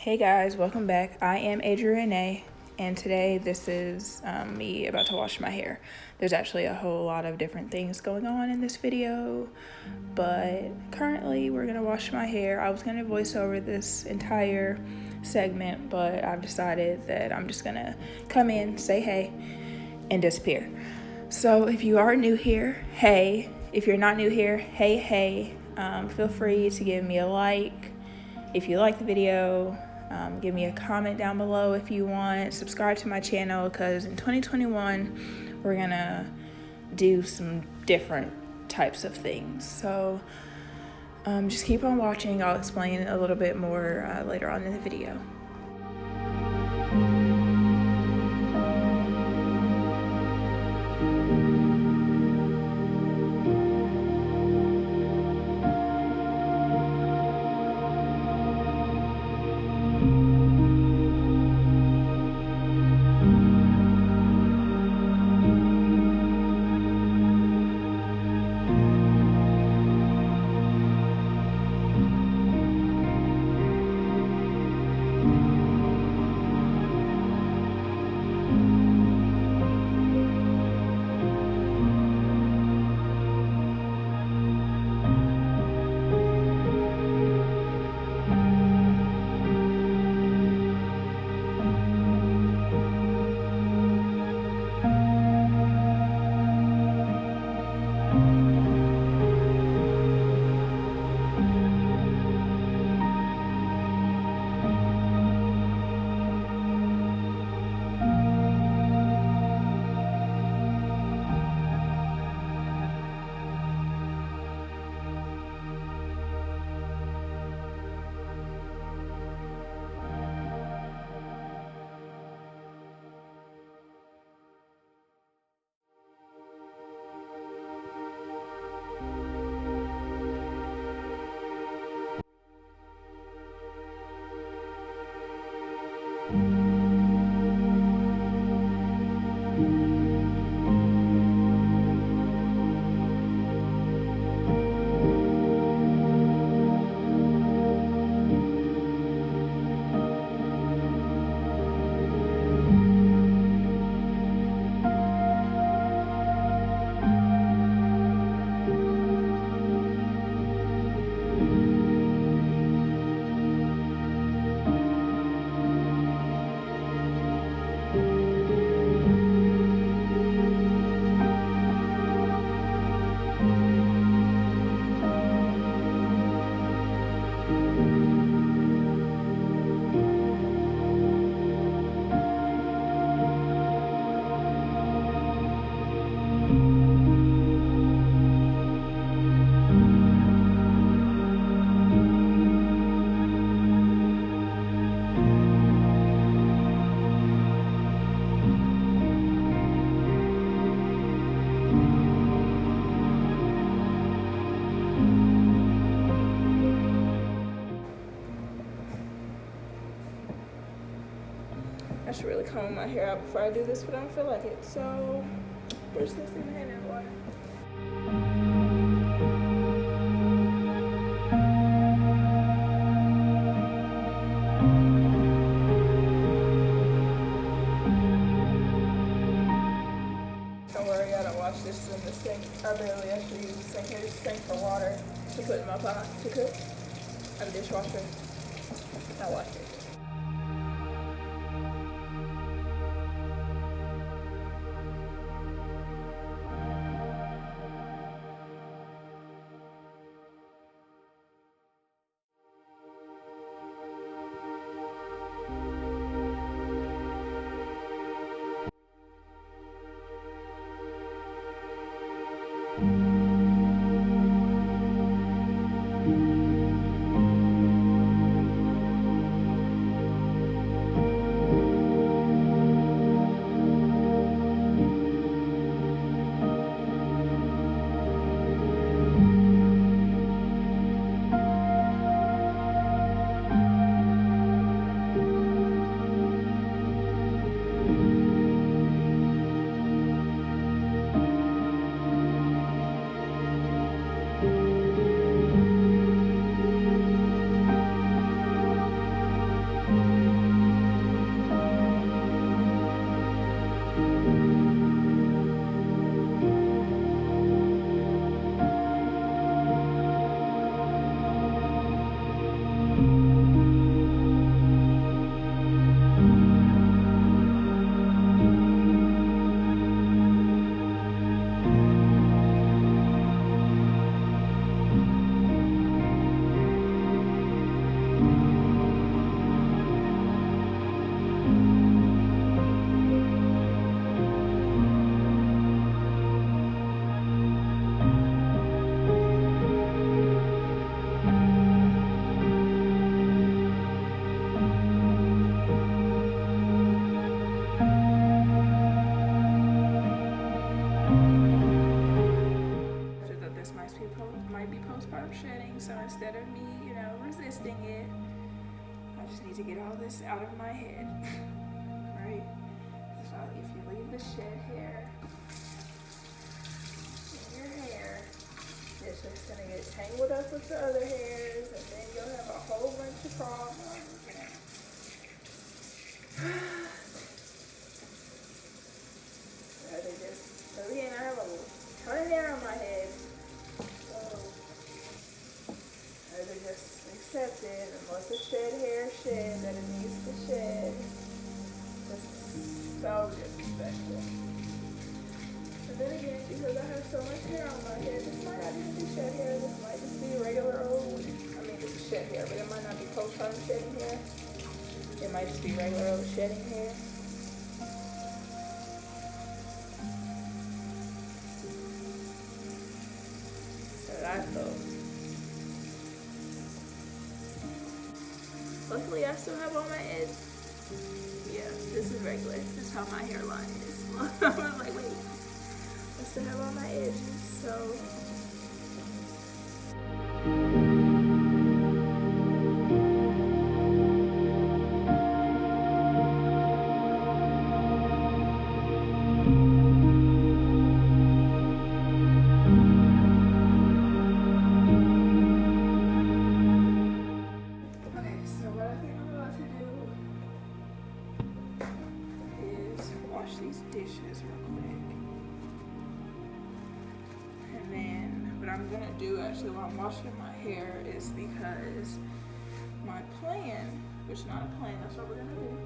Hey guys, welcome back. I am ADRIA, and today this is me about to wash my hair. There's actually a whole lot of different things going on in this video, but currently we're gonna wash my hair. I was gonna voice over this entire segment, but I've decided that I'm just gonna come in, say hey, and disappear. So if you are new here, hey. If you're not new here, hey. Feel free to give me a like if you like the video. Give me a comment down below if you want. Subscribe to my channel because in 2021 we're gonna do some different types of things. So just keep on watching. I'll explain a little bit more later on in the video. I should really comb my hair out before I do this, but I don't feel like it. So, brush this in the hand and water. Don't worry, I don't wash this in the sink. I barely actually use the sink. I use the sink for water to put in my pot to cook. I have a dishwasher. I wash it. thing. So instead of me, you know, resisting it, I just need to get all this out of my head, right? So if you leave the shed hair in your hair, it's just gonna get tangled up with the other hairs, and then you'll have a whole bunch of problems. So again, I have a ton of hair on my head, so either just accept it and let the shed hair shed that it needs to shed. This is so disrespectful. And then again, because I have so much hair on my head, this might not even be shed hair. This might just be regular old, this is shed hair, but it might not be postpartum shedding hair. It might just be regular old shedding hair. Luckily, I still have all my edges. Yeah, this is regular. This is how my hairline is. I was like, wait, I still have all my edges, so. These dishes real quick, and then what I'm gonna do actually while I'm washing my hair is because my plan, which is not a plan, that's what we're gonna do.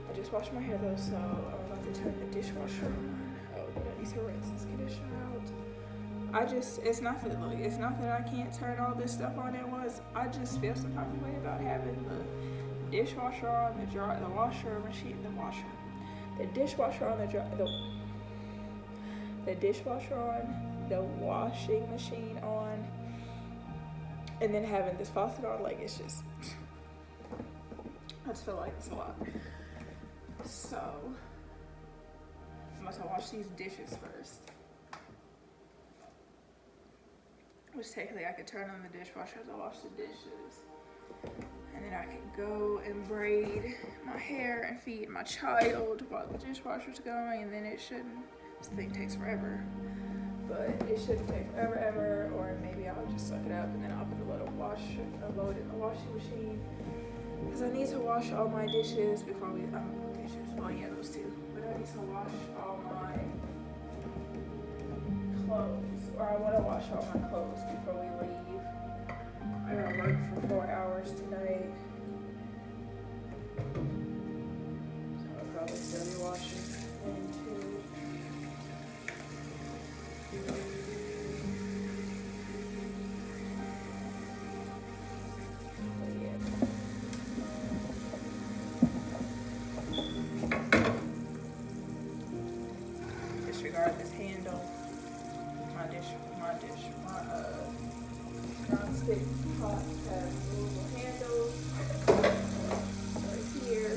I just washed my hair though, so I'm about to turn the dishwasher on. Oh, but I need to rinse this conditioner out. It's not that I can't turn all this stuff on at once. I just feel some type of way about having the dishwasher on, the dishwasher on the dishwasher on, the washing machine on, and then having this faucet on. Like, it's just, I just feel like it's a lot. So I'm about to wash these dishes first, which technically I could turn on the dishwasher to wash the dishes. And then I can go and braid my hair and feed my child while the dishwasher's going, and then this thing takes forever. But it shouldn't take forever ever, or maybe I'll just suck it up and then I'll put a little load in the washing machine. Because I need to wash all my dishes before well, yeah, those two. But I need to wash all my clothes, or I want to wash all my clothes before we leave. I gotta work for 4 hours tonight, so I'll probably still be washing into. Disregard this handle. My non-stick pots have removable handles right here.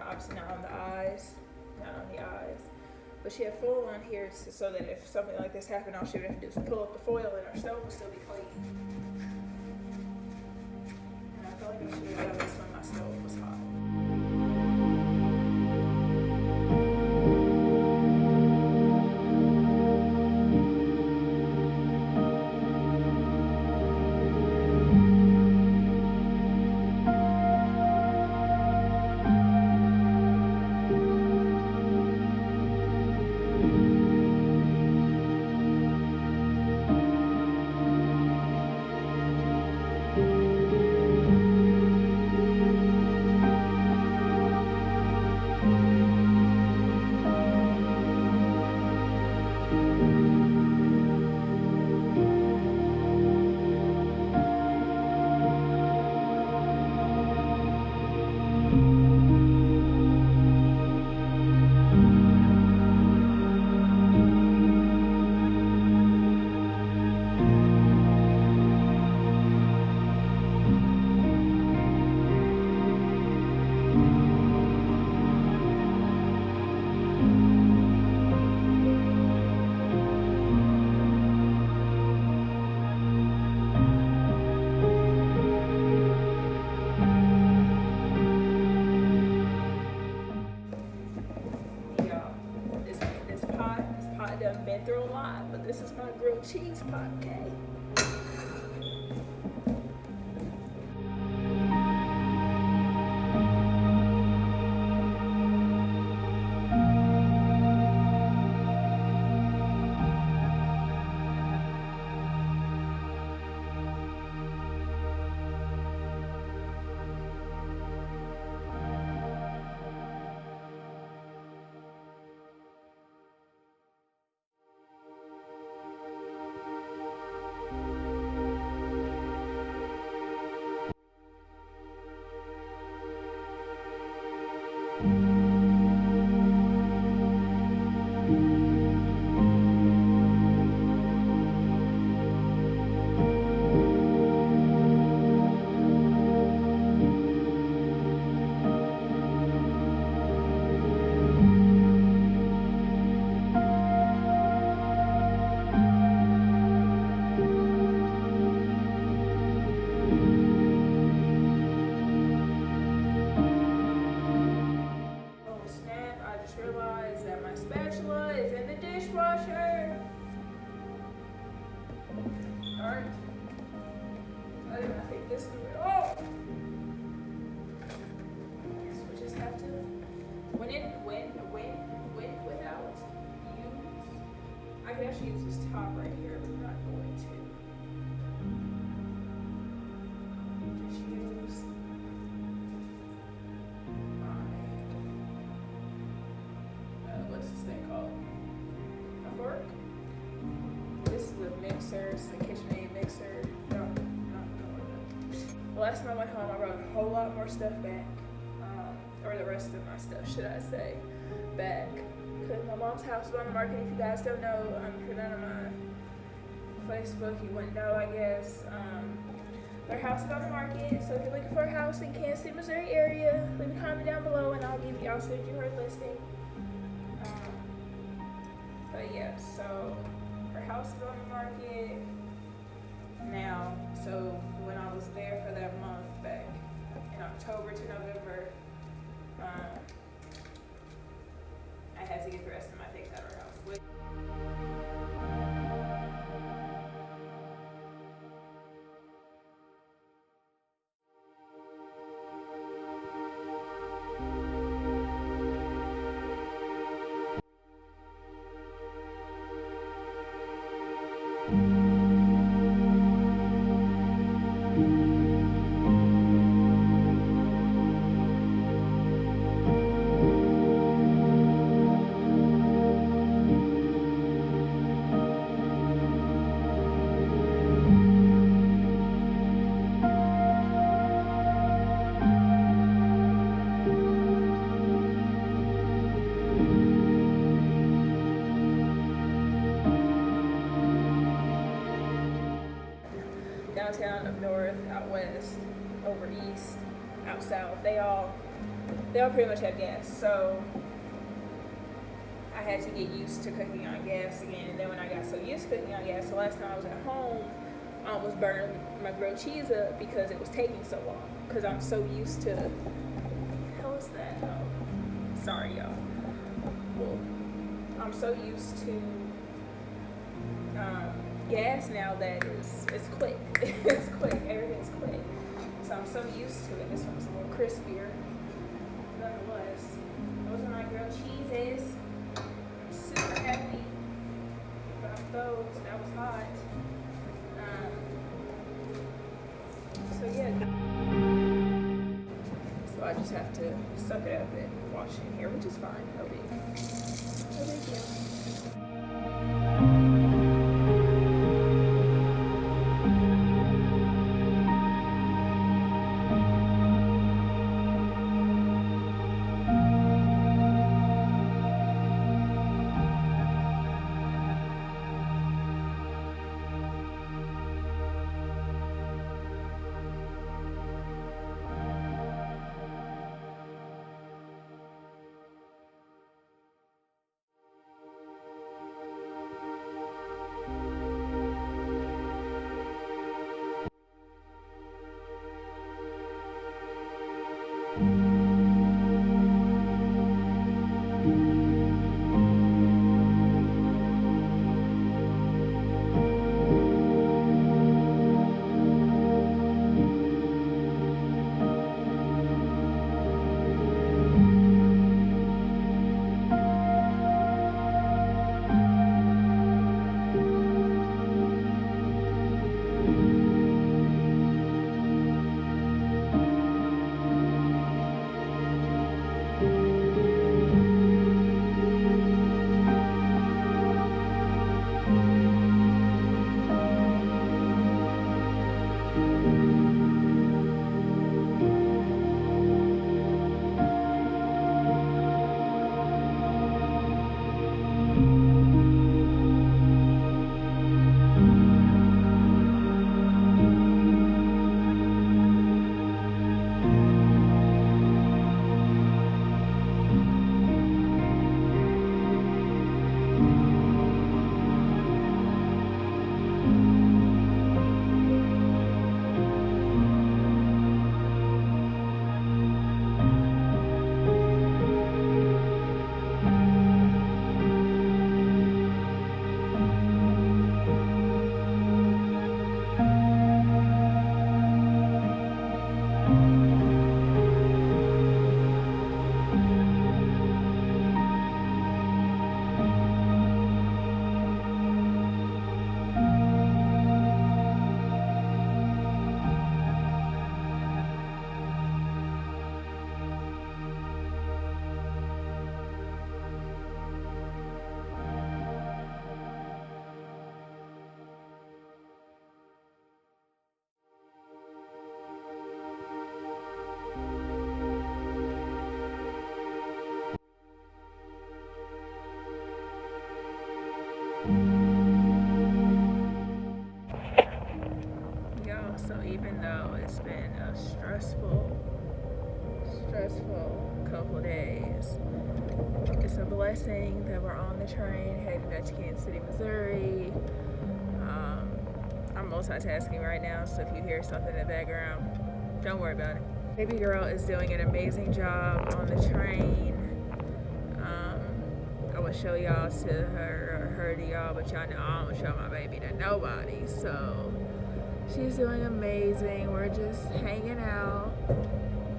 Obviously not on the eyes, but she had foil on here so that if something like this happened, all she would have to do is pull up the foil and our stove would still be clean. And I feel like I should have done this when my stove was hot. done been through a lot, but this is my grilled cheese pot cake. Realize that my spatula is in the dishwasher. Alright. I did not think this through at all. Guess we just have to win without use. I could actually use this top right here, but I'm not going to. Just use what's this thing called? A fork? This is a mixer, it's a KitchenAid mixer. The last time I went home, I brought a whole lot more stuff back. Or the rest of my stuff, should I say, back. Because my mom's house is on the market. If you guys don't know, put that on my Facebook, you wouldn't know, I guess. Their house is on the market, so if you're looking for a house in Kansas City, Missouri area, leave a comment down below and I'll send you her listing. But yeah, so her house is on the market now. So when I was there for that month back in October to November, I had to get the rest of my things out of her house. Downtown, up north, out west, over east, out south, they all pretty much have gas. So I had to get used to cooking on gas again. And then when I got so used to cooking on gas, the last time I was at home, I almost burned my grilled cheese up because it was taking so long. Because I'm so used to, what the hell is that? Oh, sorry y'all. Well, I'm so used to gas now that it's quick. It's quick. Everything's quick. So I'm so used to it. This one's a little crispier. Nonetheless, those are my grilled cheeses. I'm super happy about those. That was hot. So yeah. So I just have to suck it up and wash it here, which is fine. No big deal. is it's a blessing that we're on the train heading back to Kansas City, Missouri. I'm multitasking right now, so if you hear something in the background, don't worry about it. Baby girl is doing an amazing job on the train. I will show y'all to her or her to y'all, but y'all know I don't show my baby to nobody. So she's doing amazing. We're just hanging out.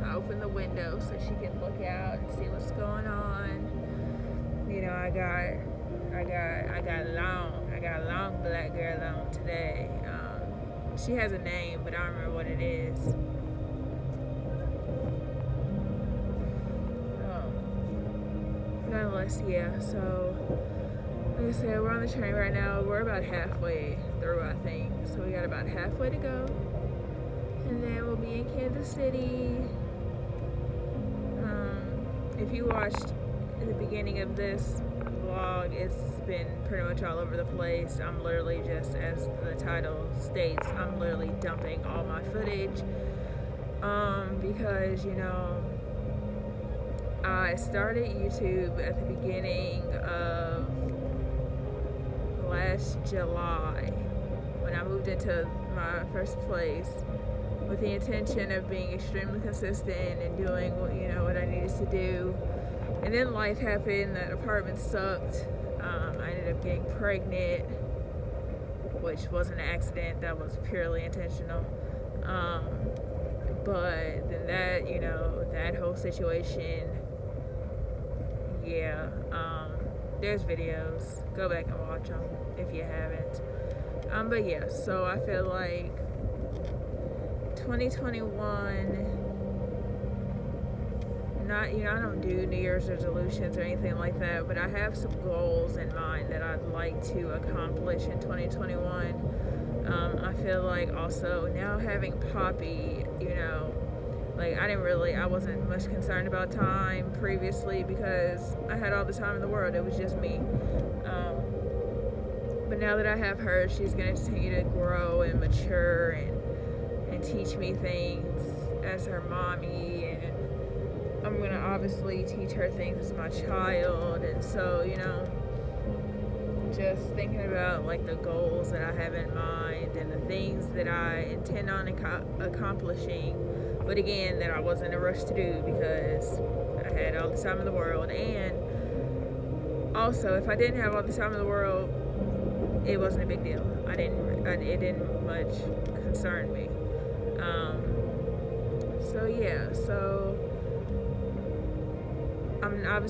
I open the window so she can look out and see what's going on. You know, I got a long black girl on today. She has a name, but I don't remember what it is. Nonetheless, yeah, so like I said, we're on the train right now. We're about halfway through, I think. So we got about halfway to go. And then we'll be in Kansas City. If you watched the beginning of this vlog, it's been pretty much all over the place. I'm literally just, as the title states, I'm literally dumping all my footage. Because, you know, I started YouTube at the beginning of last July when I moved into my first place with the intention of being extremely consistent and doing what, you know, what I needed to do. And then life happened, that apartment sucked. I ended up getting pregnant, which wasn't an accident, that was purely intentional. But then that, you know, that whole situation, yeah, there's videos, go back and watch them if you haven't. But yeah, so I feel like 2021, not, you know, I don't do New Year's resolutions or anything like that, but I have some goals in mind that I'd like to accomplish in 2021. I feel like also now having Poppy, you know, like I wasn't much concerned about time previously because I had all the time in the world. It was just me. But now that I have her, she's going to continue to grow and mature and teach me things as her mommy, and I'm going to obviously teach her things as my child. And so, you know, just thinking about like the goals that I have in mind and the things that I intend on accomplishing, but again, that I wasn't in a rush to do because I had all the time in the world. And also, if I didn't have all the time in the world, it wasn't a big deal. It didn't much concern me. So yeah, so I'm not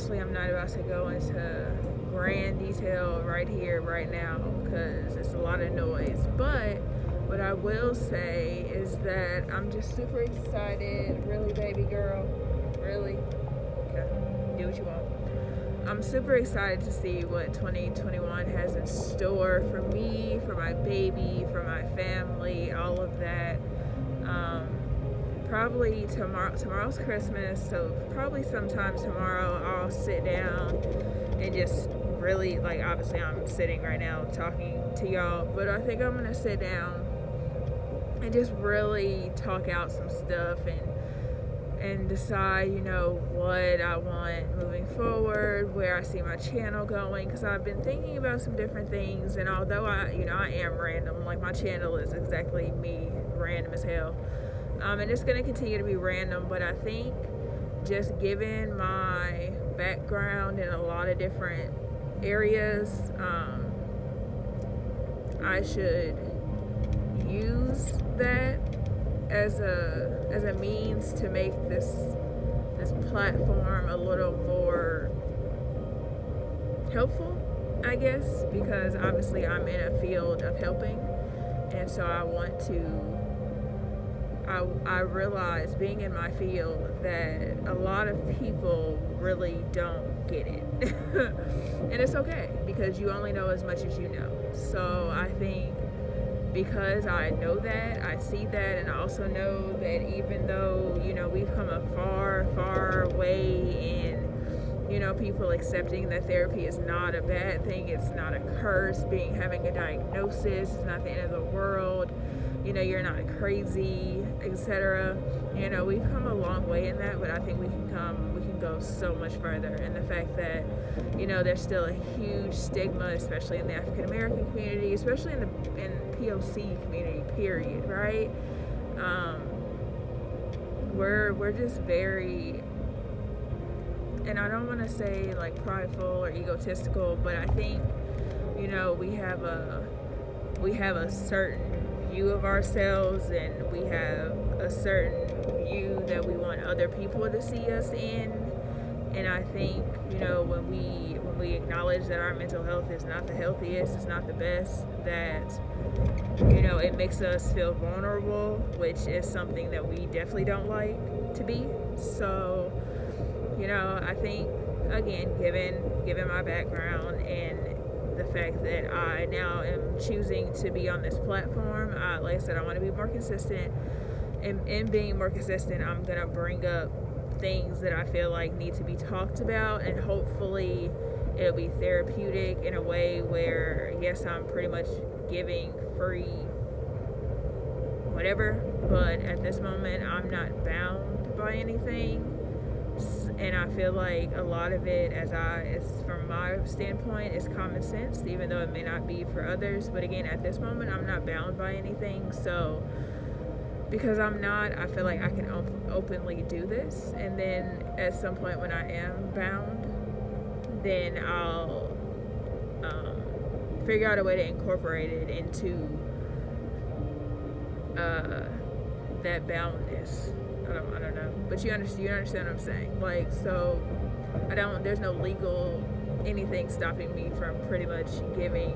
about to go into grand detail right here, right now, because it's a lot of noise. But what I will say is that I'm just super excited. Really, baby girl? Really? Okay, do what you want. I'm super excited to see what 2021 has in store for me, for my baby, for my family, all of that. Probably tomorrow's Christmas, so probably sometime tomorrow I'll sit down and just really, like, obviously I'm sitting right now talking to y'all, but I think I'm gonna sit down and just really talk out some stuff and decide, you know, what I want moving forward, where I see my channel going, because I've been thinking about some different things. And although I am random, like my channel is exactly me, random as hell, and it's going to continue to be random, but I think just given my background in a lot of different areas, I should use that as a means to make this platform a little more helpful, I guess, because obviously I'm in a field of helping, and so I realize, being in my field, that a lot of people really don't get it. And it's okay, because you only know as much as you know. So I think because I know that, I see that, and I also know that even though, you know, we've come a far, far way in, you know, people accepting that therapy is not a bad thing, it's not a curse, having a diagnosis is not the end of the world. you know, you're not crazy, etc. You know, we've come a long way in that, but I think we can go so much further. And the fact that, you know, there's still a huge stigma, especially in the African American community, especially in POC community, period, right? We're just very, and I don't want to say like prideful or egotistical, but I think, you know, we have a certain view of ourselves, and we have a certain view that we want other people to see us in. And I think, you know, when we acknowledge that our mental health is not the healthiest, it's not the best, that, you know, it makes us feel vulnerable, which is something that we definitely don't like to be. So, you know, I think, again, given my background and the fact that I now am choosing to be on this platform, like I said, I want to be more consistent. And in being more consistent, I'm going to bring up things that I feel like need to be talked about, and hopefully it'll be therapeutic in a way where, yes, I'm pretty much giving free whatever, but at this moment I'm not bound by anything. And I feel like a lot of it, from my standpoint, is common sense, even though it may not be for others. But again, at this moment, I'm not bound by anything. So, because I'm not, I feel like I can openly do this. And then at some point when I am bound, then I'll figure out a way to incorporate it into that boundness. I don't know, but you understand what I'm saying. Like, so there's no legal anything stopping me from pretty much giving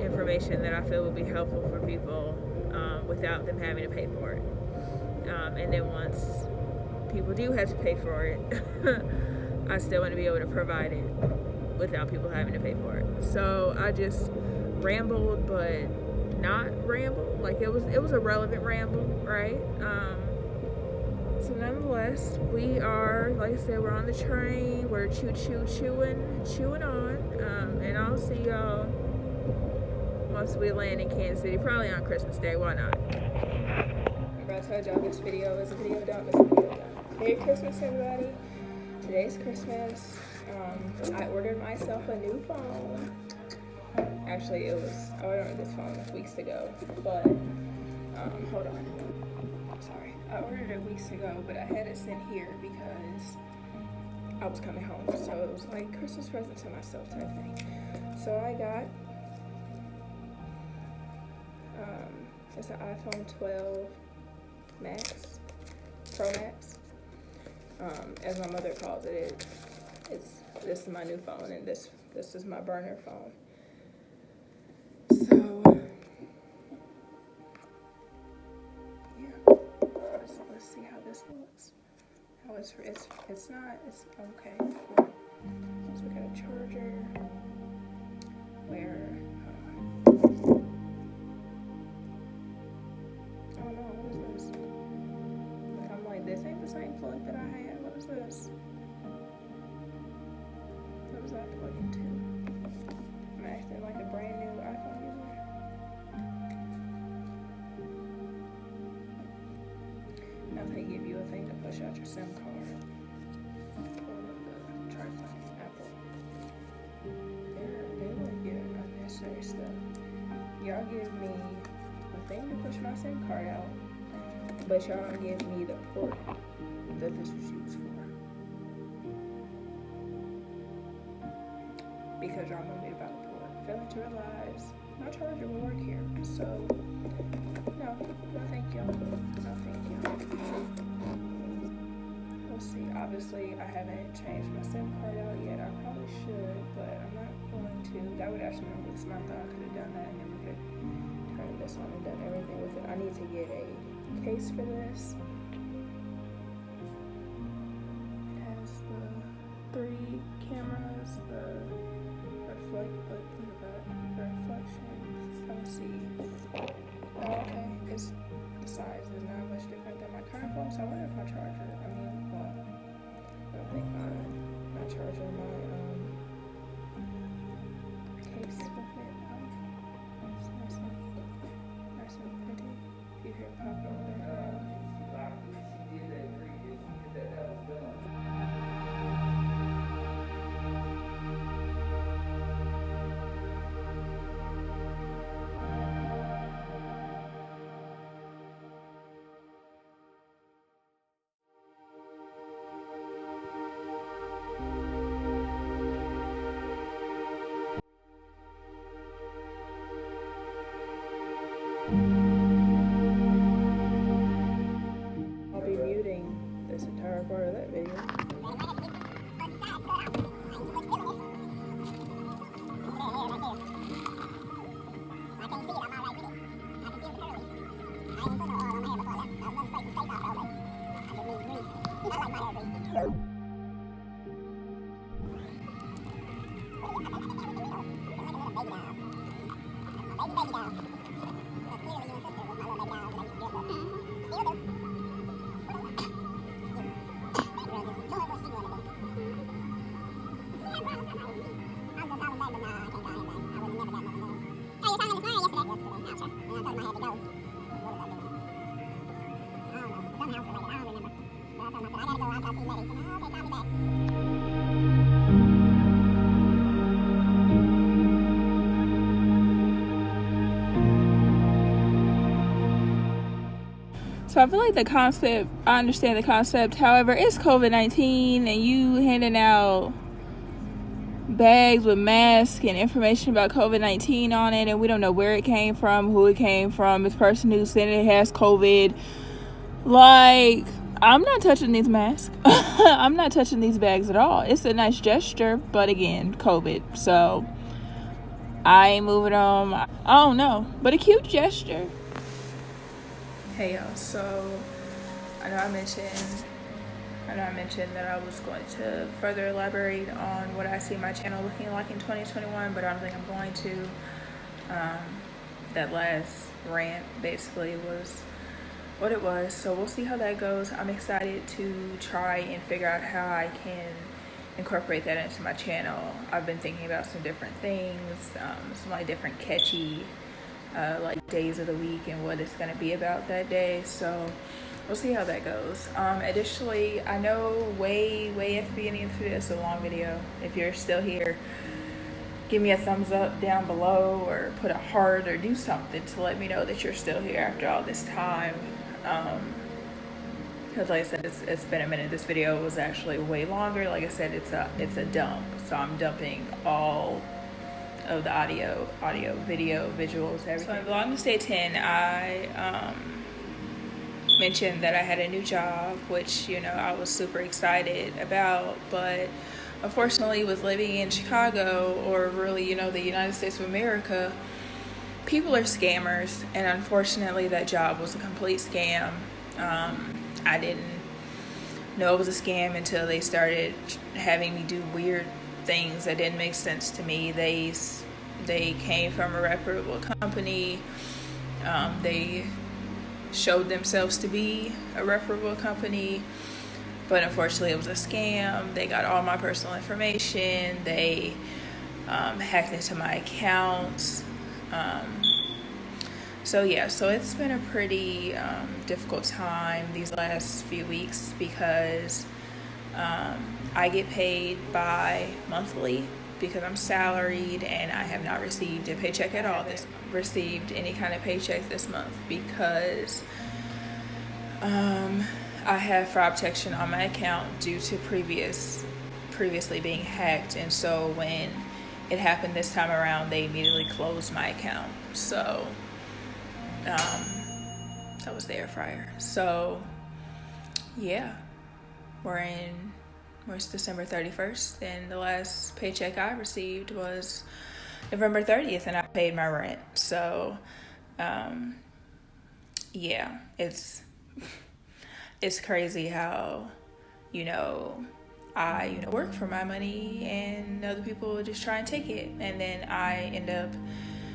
information that I feel would be helpful for people without them having to pay for it. And then once people do have to pay for it, I still want to be able to provide it without people having to pay for it. So I just rambled, but not rambled. Like, it was a relevant ramble, right? So nonetheless, we are, like I said, we're on the train. We're chewing on. And I'll see y'all once we land in Kansas City, probably on Christmas Day. Why not? Remember I told y'all this video is a video don't miss a video done. Merry Christmas, everybody. Today's Christmas. I ordered myself a new phone. Actually, I ordered this phone weeks ago, but hold on. Sorry. I ordered it weeks ago, but I had it sent here because I was coming home. So it was like Christmas present to myself type thing. So I got it's an iPhone 12 Max, Pro Max. As my mother calls it, this is my new phone, and this is my burner phone. So yeah, let's see how this looks. How it's okay. Cool. So we got a charger. Where I don't know, what is this? I'm like, this ain't the same plug that I had. What is this? What does that plug into? I'm acting like a brand new iPhone user. Now they give you a thing to push out your SIM card. Try playing Apple. They like giving unnecessary stuff. Y'all give me a thing to push my SIM card out, but y'all don't give me the port that this was used for. Because y'all know me about the port. Failing to realize my charger will work here. So, no thank you. No thank you. We'll see. Obviously, I haven't changed my SIM card out yet. I probably should, but I'm not going to. That would actually make this month. I could have done that, and then we could turn this on and done everything with it. I need to get a case for this. It has the 3 cameras, the reflection. Let's see. Oh, okay. It's the size is not much different than my current phone, so I wonder if my charger. I don't think my charger, my case will fit. It's nice and pretty. So I feel like the concept, I understand the concept. However, it's COVID-19 and you handing out bags with masks and information about COVID-19 on it, and we don't know where it came from, who it came from, this person who said it has COVID. Like, I'm not touching these masks. I'm not touching these bags at all. It's a nice gesture, but again, COVID. So I ain't moving on. I don't know, but a cute gesture. Hey y'all, so I know I mentioned that I was going to further elaborate on what I see my channel looking like in 2021, but I don't think I'm going to. That last rant basically was what it was, so we'll see how that goes. I'm excited to try and figure out how I can incorporate that into my channel. I've been thinking about some different things, some like different catchy like days of the week and what it's going to be about that day, so we'll see how that goes. Additionally, I know way at the beginning of the video, it's a long video. If you're still here, give me a thumbs up down below or put a heart or do something to let me know that you're still here after all this time, because like I said, it's been a minute. This video was actually way longer. Like I said, it's a dump, so I'm dumping all of the audio, video, visuals, everything. So in Vlogmas Day 10, I mentioned that I had a new job, which, you know, I was super excited about, but unfortunately with living in Chicago, or really, you know, the United States of America, people are scammers, and unfortunately that job was a complete scam. I didn't know it was a scam until they started having me do weird things that didn't make sense to me. They came from a reputable company. They showed themselves to be a reputable company, but unfortunately it was a scam. They got all my personal information. They hacked into my accounts. So yeah, so it's been a pretty difficult time these last few weeks, because I get paid bi-monthly because I'm salaried, and I have not received a paycheck at all received any kind of paycheck this month, because I have fraud protection on my account due to previously being hacked, and so when it happened this time around, they immediately closed my account. So that was the air fryer. So yeah, it's December 31st, and the last paycheck I received was November 30th, and I paid my rent. So yeah, it's crazy how, you know, I work for my money and other people just try and take it, and then I end up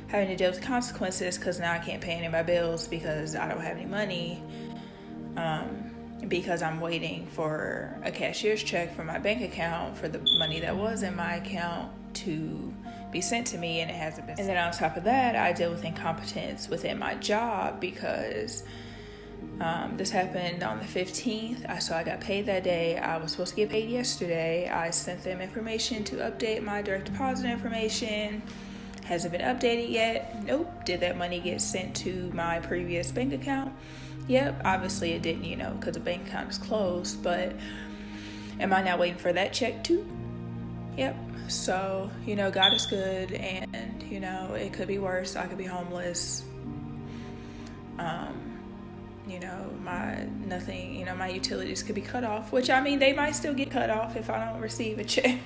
having to deal with consequences because now I can't pay any of my bills because I don't have any money, because I'm waiting for a cashier's check from my bank account for the money that was in my account to be sent to me, and it hasn't been. And then on top of that, I deal with incompetence within my job, because this happened on the 15th, so I got paid that day. I was supposed to get paid yesterday. I sent them information to update my direct deposit information. Hasn't been updated yet. Nope. Did that money get sent to my previous bank account? Yep. Obviously it didn't, because the bank account is closed, but am I now waiting for that check too? Yep. So, God is good, and, it could be worse. I could be homeless. My utilities could be cut off, which, they might still get cut off if I don't receive a check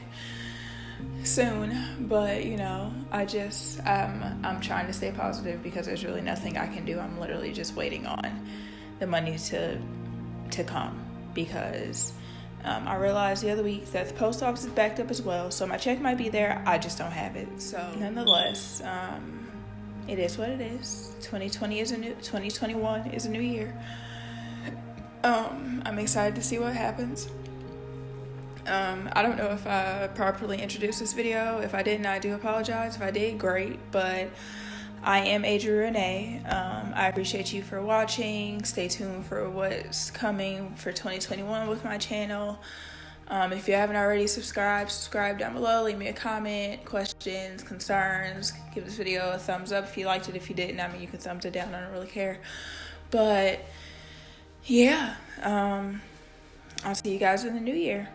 soon. But, I'm trying to stay positive, because there's really nothing I can do. I'm literally just waiting on the money to come, because I realized the other week that the post office is backed up as well, so my check might be there. I just don't have it. So nonetheless, it is what it is. 2021 is a new year. I'm excited to see what happens. I don't know if I properly introduced this video. If I didn't, I do apologize. If I did, great. But I am ADRIA. I appreciate you for watching. Stay tuned for what's coming for 2021 with my channel. If you haven't already subscribe down below. Leave me a comment, questions, concerns. Give this video a thumbs up if you liked it. If you didn't, I mean, you can thumbs it down. I don't really care. But yeah, I'll see you guys in the new year.